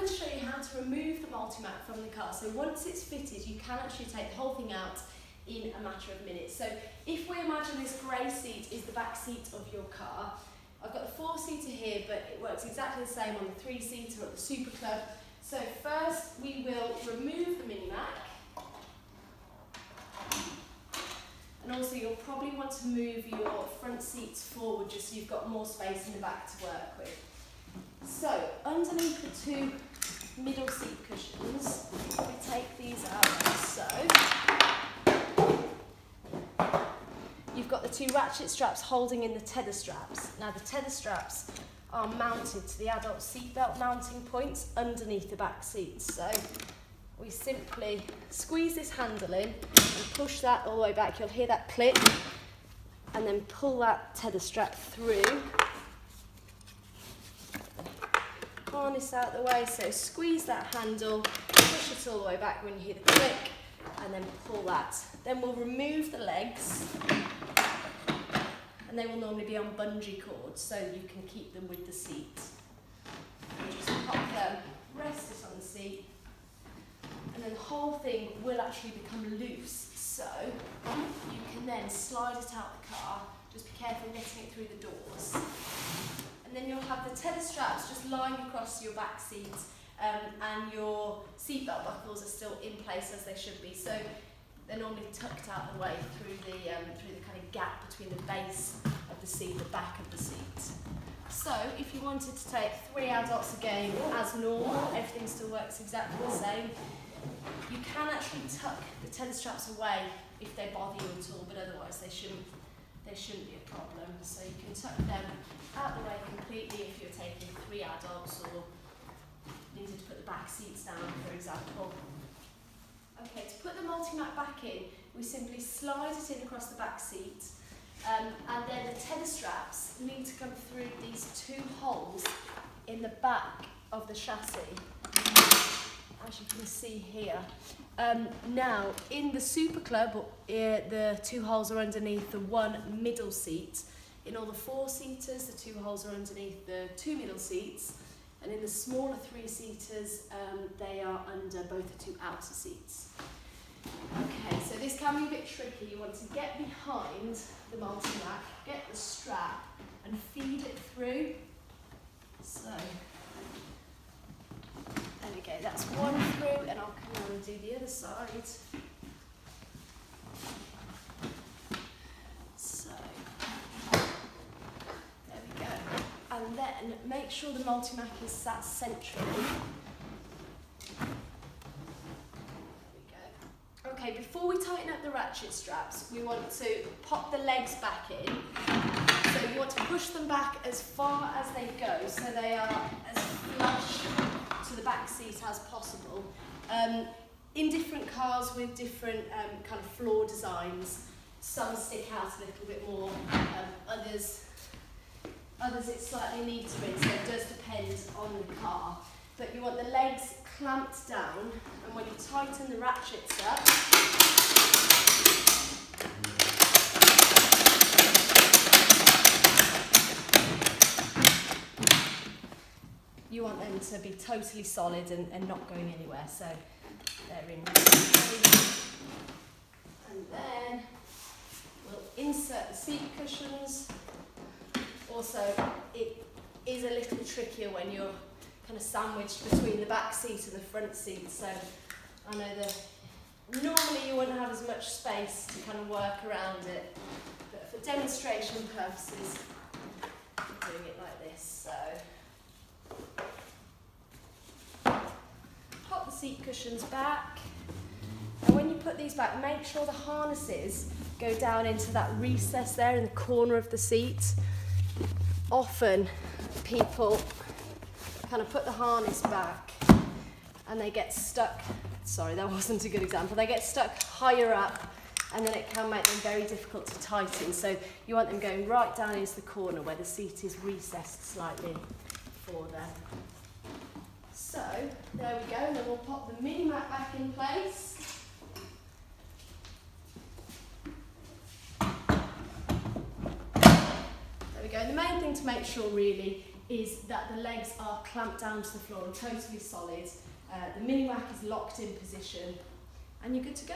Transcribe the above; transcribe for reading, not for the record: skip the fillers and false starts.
going to show you how to remove the Multimac from the car. So once it's fitted, you can actually take the whole thing out in a matter of minutes. So if we imagine this grey seat is the back seat of your car, I've got the 4-seater here, but it works exactly the same on the 3-seater or the Super Club. So first we will remove the Minimac. And also you'll probably want to move your front seats forward just so you've got more space in the back to work with. So underneath the 2 middle seat cushions, we take these out like so. You've got the 2 ratchet straps holding in the tether straps. Now the tether straps are mounted to the adult seatbelt mounting points underneath the back seats. So we simply squeeze this handle in and push that all the way back. You'll hear that click, and then pull that tether strap through. Harness out the way, so squeeze that handle, push it all the way back when you hear the click, and then pull that. Then we'll remove the legs, and they will normally be on bungee cords, so you can keep them with the seat. And just pop them, rest it on the seat, and then the whole thing will actually become loose, so you can then slide it out the car. Just be careful getting it through the doors. And then you'll have the tether straps just lying across your back seat, and your seatbelt buckles are still in place as they should be. So they're normally tucked out of the way through the kind of gap between the base of the seat, the back of the seat. So if you wanted to take 3 adults again as normal, everything still works exactly the same. You can actually tuck the tether straps away if they bother you at all, but otherwise they shouldn't be a problem. So you can tuck them out the way completely if you're taking 3 adults or needed to put the back seats down, for example. Okay, to put the Multimac back in, we simply slide it in across the back seat, and then the tether straps need to come through these 2 holes in the back of the chassis, as you can see here. Now, in the Super Club, the 2 holes are underneath the 1 middle seat. In all the 4-seaters, the 2 holes are underneath the 2 middle seats. And in the smaller 3-seaters, they are under both the 2 outer seats. Okay, so this can be a bit tricky. You want to get behind the Multimac, get the strap, and feed it through. So, there we go, that's one through, and I'll come on and do the other side. So, there we go. And then make sure the Multimac is sat centrally. There we go. Okay, before we tighten up the ratchet straps, we want to pop the legs back in. So you want to push them back as far as they go, so they are as flush to the back seat as possible. In different cars with different kind of floor designs, some stick out a little bit more, others it's slightly neater in, so it does depend on the car. But you want the legs clamped down, and when you tighten the ratchets up, you want them to be totally solid and not going anywhere, so they're in. And then we'll insert the seat cushions. Also, it is a little trickier when you're kind of sandwiched between the back seat and the front seat, so I know that normally you wouldn't have as much space to kind of work around it, but for demonstration purposes, I'm doing it like this. So pop the seat cushions back, and when you put these back, make sure the harnesses go down into that recess there in the corner of the seat. Often people kind of put the harness back and they get stuck, sorry, that wasn't a good example, they get stuck higher up, and then it can make them very difficult to tighten. So you want them going right down into the corner where the seat is recessed slightly for them. So there we go, and then we'll pop the Minimac back in place. There we go. The main thing to make sure really is that the legs are clamped down to the floor and totally solid. The mini rack is locked in position, and you're good to go.